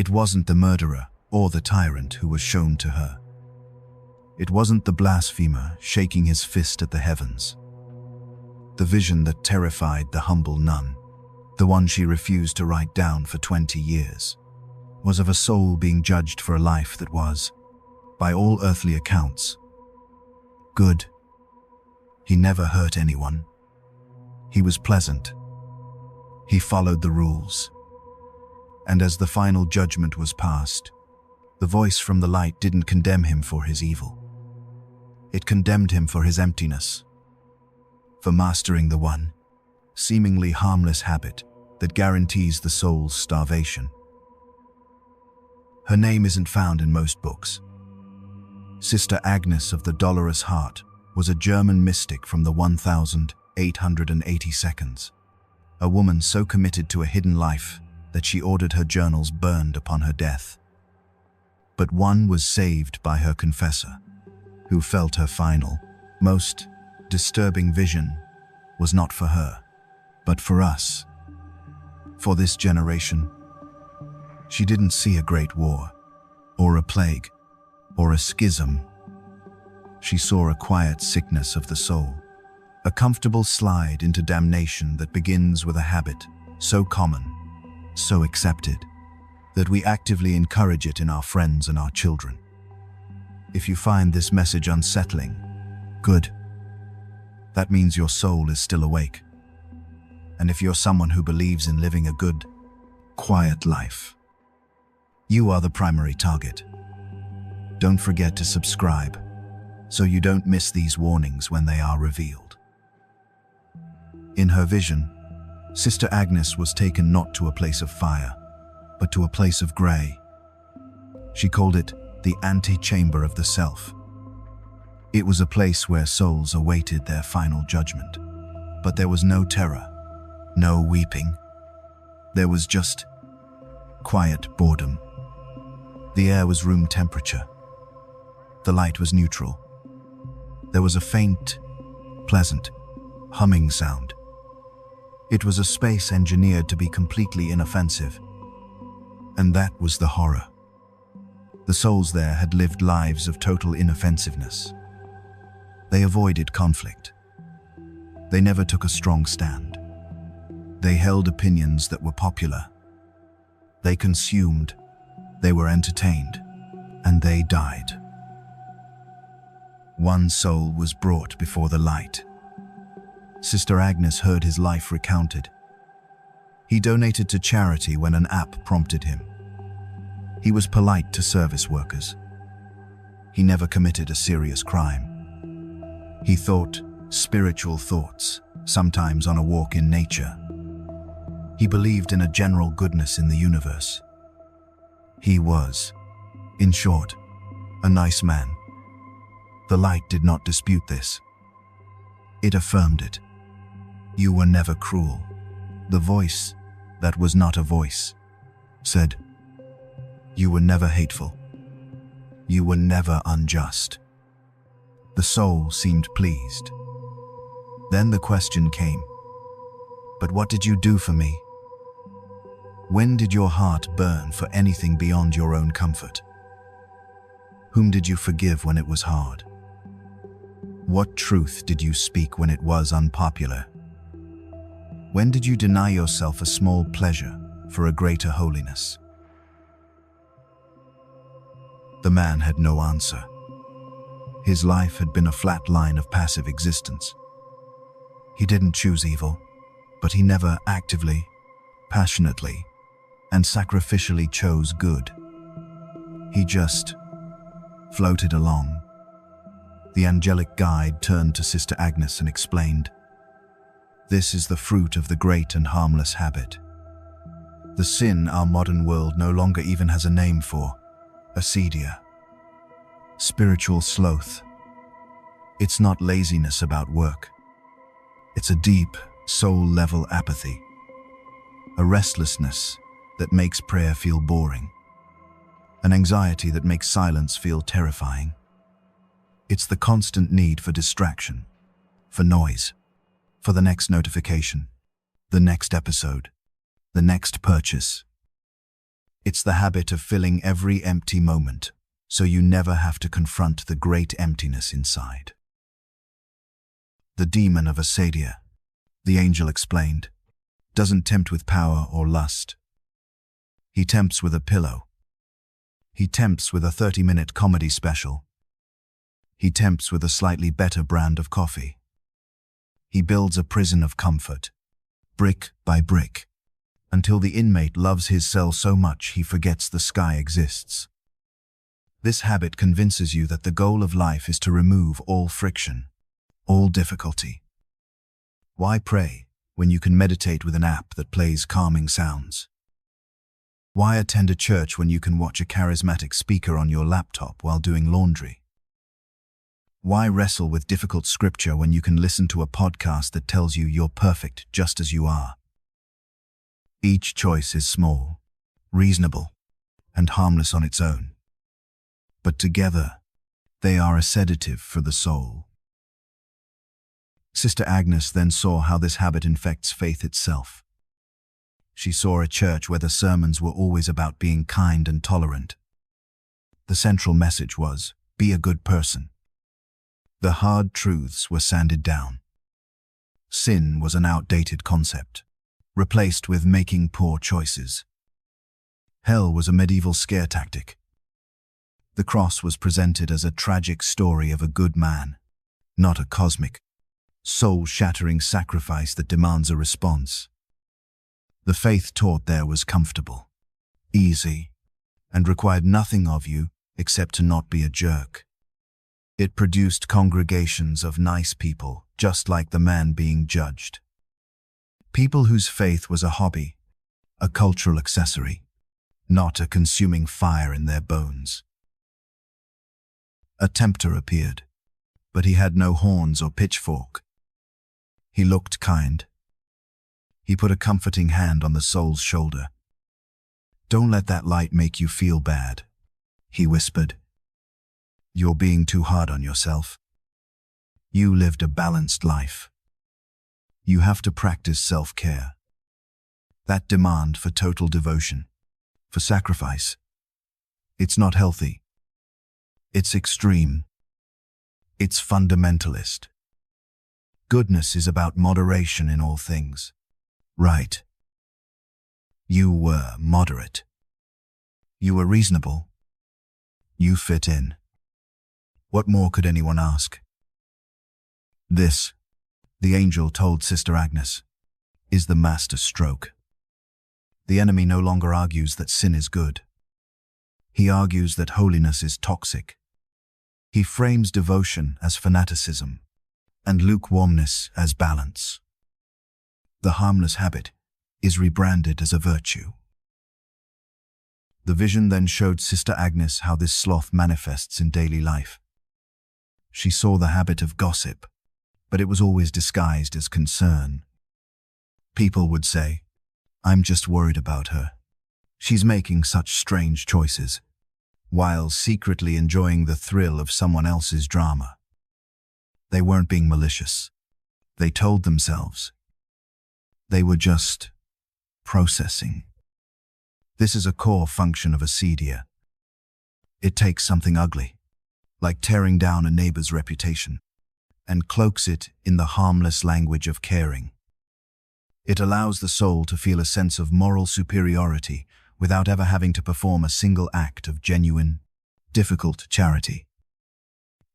It wasn't the murderer or the tyrant who was shown to her. It wasn't the blasphemer shaking his fist at the heavens. The vision that terrified the humble nun, the one she refused to write down for 20 years, was of a soul being judged for a life that was, by all earthly accounts, good. He never hurt anyone. He was pleasant. He followed the rules. And as the final judgment was passed, the voice from the light didn't condemn him for his evil. It condemned him for his emptiness, for mastering the one, seemingly harmless habit that guarantees the soul's starvation. Her name isn't found in most books. Sister Agnes of the Dolorous Heart was a German mystic from the 1882, a woman so committed to a hidden life that she ordered her journals burned upon her death. But one was saved by her confessor, who felt her final, most disturbing vision was not for her, but for us, for this generation. She didn't see a great war, or a plague, or a schism. She saw a quiet sickness of the soul, a comfortable slide into damnation that begins with a habit so common, so accepted, that we actively encourage it in our friends and our children. If you find this message unsettling, good. That means your soul is still awake. And if you're someone who believes in living a good, quiet life, you are the primary target. Don't forget to subscribe so you don't miss these warnings when they are revealed. In her vision, Sister Agnes was taken not to a place of fire, but to a place of grey. She called it the antechamber of the self. It was a place where souls awaited their final judgment. But there was no terror, no weeping. There was just quiet boredom. The air was room temperature. The light was neutral. There was a faint, pleasant, humming sound. It was a space engineered to be completely inoffensive. And that was the horror. The souls there had lived lives of total inoffensiveness. They avoided conflict. They never took a strong stand. They held opinions that were popular. They consumed, they were entertained, and they died. One soul was brought before the light. Sister Agnes heard his life recounted. He donated to charity when an app prompted him. He was polite to service workers. He never committed a serious crime. He thought spiritual thoughts, sometimes on a walk in nature. He believed in a general goodness in the universe. He was, in short, a nice man. The light did not dispute this. It affirmed it. You were never cruel. The voice that was not a voice said, you were never hateful. You were never unjust. The soul seemed pleased. Then the question came, but what did you do for me? When did your heart burn for anything beyond your own comfort? Whom did you forgive when it was hard? What truth did you speak when it was unpopular? When did you deny yourself a small pleasure for a greater holiness? The man had no answer. His life had been a flat line of passive existence. He didn't choose evil, but he never actively, passionately, and sacrificially chose good. He just floated along. The angelic guide turned to Sister Agnes and explained, this is the fruit of the great and harmless habit. The sin our modern world no longer even has a name for, acedia. Spiritual sloth. It's not laziness about work. It's a deep, soul-level apathy. A restlessness that makes prayer feel boring. An anxiety that makes silence feel terrifying. It's the constant need for distraction, for noise, for the next notification, the next episode, the next purchase. It's the habit of filling every empty moment, so you never have to confront the great emptiness inside. The demon of Asadia, the angel explained, doesn't tempt with power or lust. He tempts with a pillow. He tempts with a 30-minute comedy special. He tempts with a slightly better brand of coffee. He builds a prison of comfort, brick by brick, until the inmate loves his cell so much he forgets the sky exists. This habit convinces you that the goal of life is to remove all friction, all difficulty. Why pray when you can meditate with an app that plays calming sounds? Why attend a church when you can watch a charismatic speaker on your laptop while doing laundry? Why wrestle with difficult scripture when you can listen to a podcast that tells you you're perfect just as you are? Each choice is small, reasonable, and harmless on its own. But together, they are a sedative for the soul. Sister Agnes then saw how this habit infects faith itself. She saw a church where the sermons were always about being kind and tolerant. The central message was, be a good person. The hard truths were sanded down. Sin was an outdated concept, replaced with making poor choices. Hell was a medieval scare tactic. The cross was presented as a tragic story of a good man, not a cosmic, soul-shattering sacrifice that demands a response. The faith taught there was comfortable, easy, and required nothing of you except to not be a jerk. It produced congregations of nice people, just like the man being judged. People whose faith was a hobby, a cultural accessory, not a consuming fire in their bones. A tempter appeared, but he had no horns or pitchfork. He looked kind. He put a comforting hand on the soul's shoulder. Don't let that light make you feel bad, he whispered. You're being too hard on yourself. You lived a balanced life. You have to practice self-care. That demand for total devotion, for sacrifice, it's not healthy. It's extreme. It's fundamentalist. Goodness is about moderation in all things. Right. You were moderate. You were reasonable. You fit in. What more could anyone ask? This, the angel told Sister Agnes, is the master stroke. The enemy no longer argues that sin is good. He argues that holiness is toxic. He frames devotion as fanaticism and lukewarmness as balance. The harmless habit is rebranded as a virtue. The vision then showed Sister Agnes how this sloth manifests in daily life. She saw the habit of gossip, but it was always disguised as concern. People would say, I'm just worried about her. She's making such strange choices, while secretly enjoying the thrill of someone else's drama. They weren't being malicious. They told themselves. They were just processing. This is a core function of acedia. It takes something ugly, like tearing down a neighbor's reputation, and cloaks it in the harmless language of caring. It allows the soul to feel a sense of moral superiority without ever having to perform a single act of genuine, difficult charity.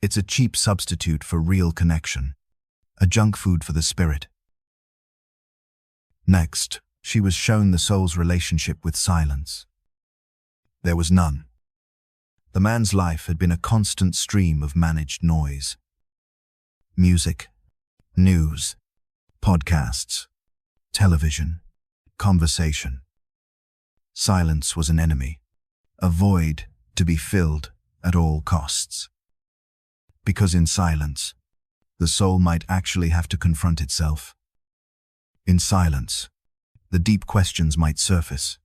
It's a cheap substitute for real connection, a junk food for the spirit. Next, she was shown the soul's relationship with silence. There was none. The man's life had been a constant stream of managed noise. Music, news, podcasts, television, conversation. Silence was an enemy, a void to be filled at all costs. Because in silence, the soul might actually have to confront itself. In silence, the deep questions might surface.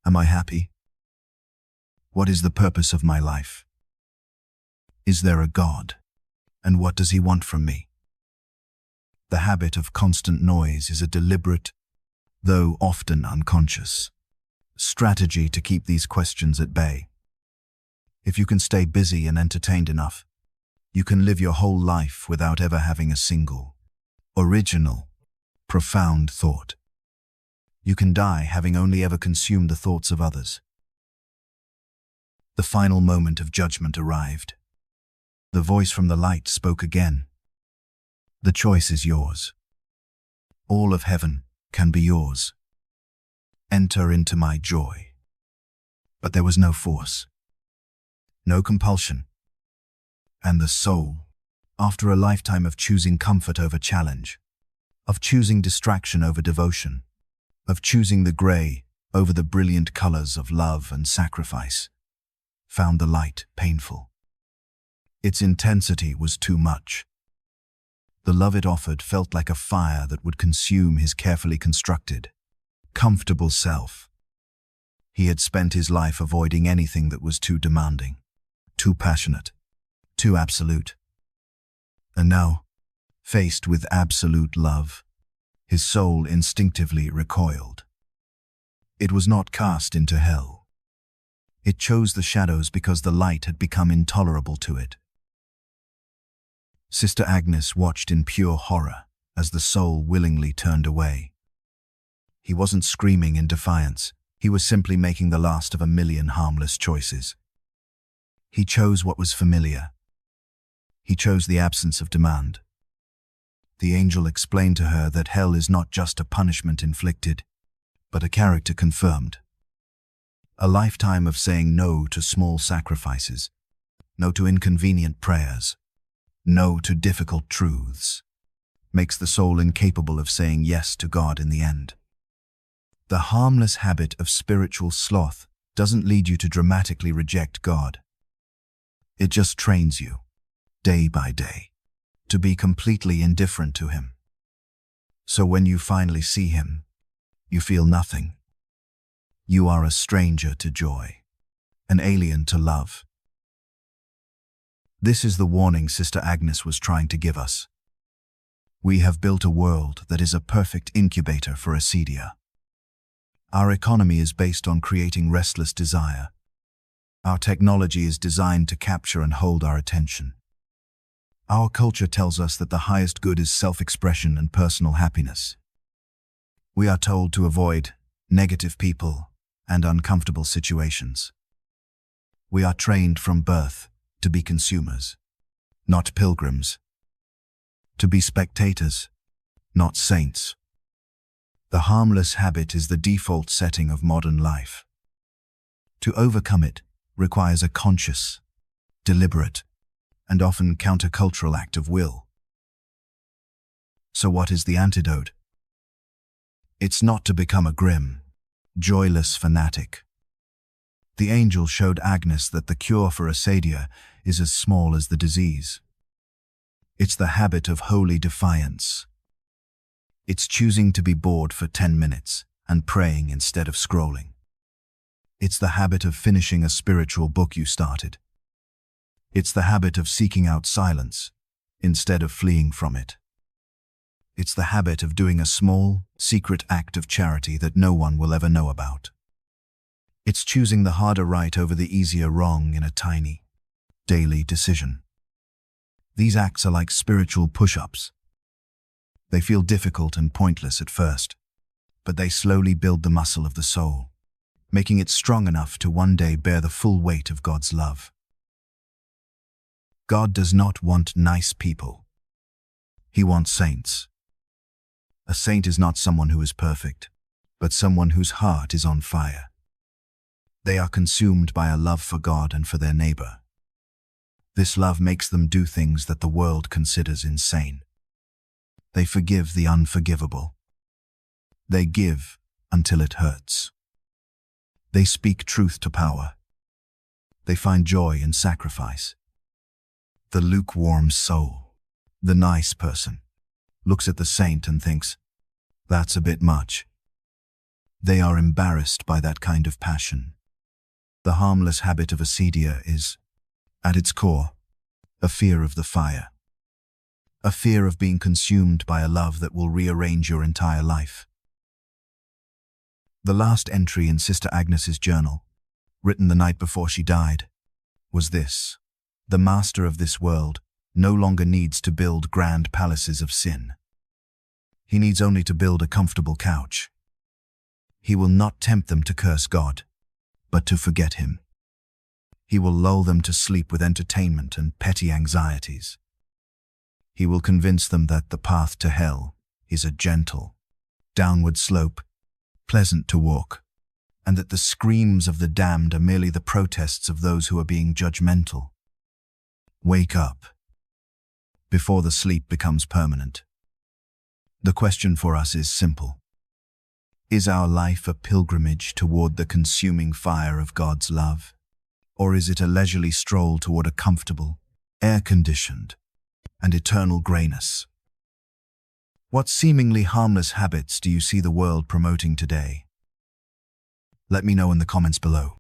Am I happy? What is the purpose of my life? Is there a God? And what does he want from me? The habit of constant noise is a deliberate, though often unconscious, strategy to keep these questions at bay. If you can stay busy and entertained enough, you can live your whole life without ever having a single, original, profound thought. You can die having only ever consumed the thoughts of others. The final moment of judgment arrived. The voice from the light spoke again. The choice is yours. All of heaven can be yours. Enter into my joy. But there was no force, no compulsion. And the soul, after a lifetime of choosing comfort over challenge, of choosing distraction over devotion, of choosing the gray over the brilliant colors of love and sacrifice, found the light painful. Its intensity was too much. The love it offered felt like a fire that would consume his carefully constructed, comfortable self. He had spent his life avoiding anything that was too demanding, too passionate, too absolute. And now, faced with absolute love, his soul instinctively recoiled. It was not cast into hell. It chose the shadows because the light had become intolerable to it. Sister Agnes watched in pure horror as the soul willingly turned away. He wasn't screaming in defiance. He was simply making the last of a million harmless choices. He chose what was familiar. He chose the absence of demand. The angel explained to her that hell is not just a punishment inflicted, but a character confirmed. A lifetime of saying no to small sacrifices, no to inconvenient prayers, no to difficult truths, makes the soul incapable of saying yes to God in the end. The harmless habit of spiritual sloth doesn't lead you to dramatically reject God. It just trains you, day by day, to be completely indifferent to Him. So when you finally see Him, you feel nothing. You are a stranger to joy, an alien to love. This is the warning Sister Agnes was trying to give us. We have built a world that is a perfect incubator for acedia. Our economy is based on creating restless desire. Our technology is designed to capture and hold our attention. Our culture tells us that the highest good is self-expression and personal happiness. We are told to avoid negative people and uncomfortable situations. We are trained from birth to be consumers, not pilgrims. To be spectators, not saints. The harmless habit is the default setting of modern life. To overcome it requires a conscious, deliberate, and often countercultural act of will. So what is the antidote? It's not to become a grim, joyless fanatic. The angel showed Agnes that the cure for acedia is as small as the disease. It's the habit of holy defiance. It's choosing to be bored for 10 minutes and praying instead of scrolling. It's the habit of finishing a spiritual book you started. It's the habit of seeking out silence instead of fleeing from it. It's the habit of doing a small, secret act of charity that no one will ever know about. It's choosing the harder right over the easier wrong in a tiny, daily decision. These acts are like spiritual push-ups. They feel difficult and pointless at first, but they slowly build the muscle of the soul, making it strong enough to one day bear the full weight of God's love. God does not want nice people. He wants saints. A saint is not someone who is perfect, but someone whose heart is on fire. They are consumed by a love for God and for their neighbor. This love makes them do things that the world considers insane. They forgive the unforgivable. They give until it hurts. They speak truth to power. They find joy in sacrifice. The lukewarm soul, the nice person, looks at the saint and thinks, that's a bit much. They are embarrassed by that kind of passion. The harmless habit of acedia is, at its core, a fear of the fire. A fear of being consumed by a love that will rearrange your entire life. The last entry in Sister Agnes's journal, written the night before she died, was this: "The master of this world no longer needs to build grand palaces of sin. He needs only to build a comfortable couch. He will not tempt them to curse God, but to forget Him. He will lull them to sleep with entertainment and petty anxieties. He will convince them that the path to hell is a gentle, downward slope, pleasant to walk, and that the screams of the damned are merely the protests of those who are being judgmental. Wake up, before the sleep becomes permanent." The question for us is simple. Is our life a pilgrimage toward the consuming fire of God's love? Or is it a leisurely stroll toward a comfortable, air-conditioned, and eternal grayness? What seemingly harmless habits do you see the world promoting today? Let me know in the comments below.